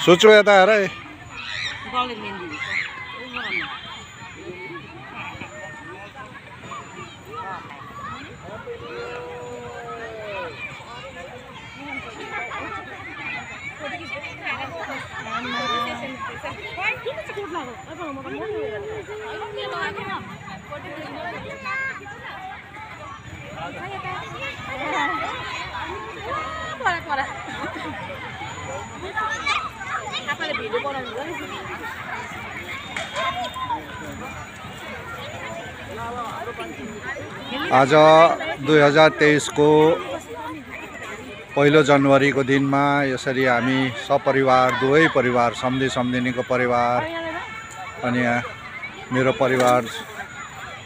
सोचो यता हेर है आज 2023 को 1 जनवरी को दिन में यसरी हामी सपरिवार दुवै परिवार सम्धिनीको परिवार अनि मेरो परिवार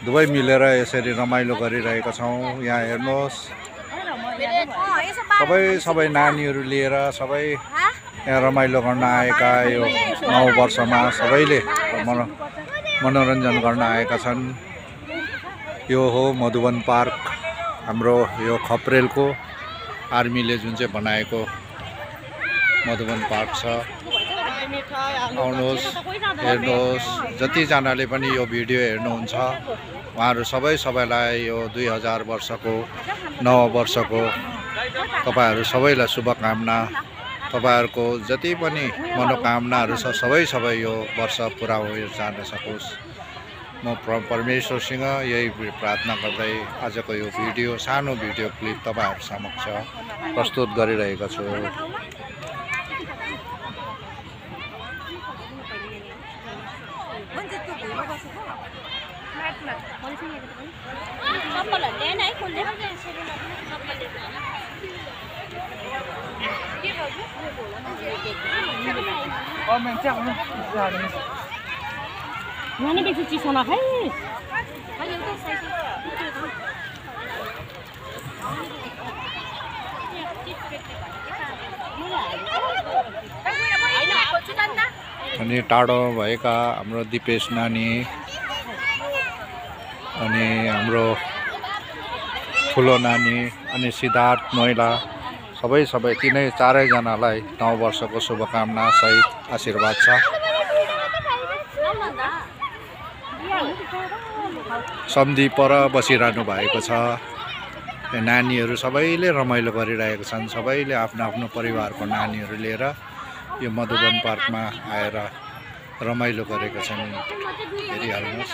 दुवै मिलेर यसरी रमाइलो गरिरहेका छौं। यहाँ हेर्नुहोस् सबै नानीहरू लिएर सबै यहाँ रमाइलो गर्न आएका यो नव वर्षमा सबैले मनोरञ्जन गर्न आएका छन्। यो हो मधुवन पार्क हाम्रो यो खप्रेलको आर्मीले जुन चाहिँ बनाएको मधुवन पार्क छ। आउनुहोस् हेर्नुहोस् जतिजनाले पनि यो भिडियो हेर्नुहुन्छ उहाँहरू सबैलाई यो 2000 वर्षको नव वर्षको तपाईहरु सबैलाई शुभकामना। तपाईहरुको जति पनि मनोकामनाहरू छ सबै यो वर्ष पुरा भएर जान सकोस्। म परमेश्वरसँग यही प्रार्थना गर्दै आजको यो भिडियो सानो भिडियो क्लिप तपाईहरु समक्ष प्रस्तुत गरिरहेको छु। नानी बेसी चिसो नखाइ अनि टाढो भएका हाम्रो दिपेश नानी अनि हाम्रो ठुलो नानी अनि सिद्धार्थ महिला सबै तिनै चारै जनालाई नव वर्षको शुभकामना सहित आशीर्वाद छ। सम्धि पर बसिरहनु भएको छ। नानीहरू सबैले रमाइलो गरिरहेका छन्। सबैले आफ्नो परिवारको नानीहरू लिएर यो मधुवन पार्कमा आएर रमाइलो गरेका छन्। हेरिहाल्नुहोस्।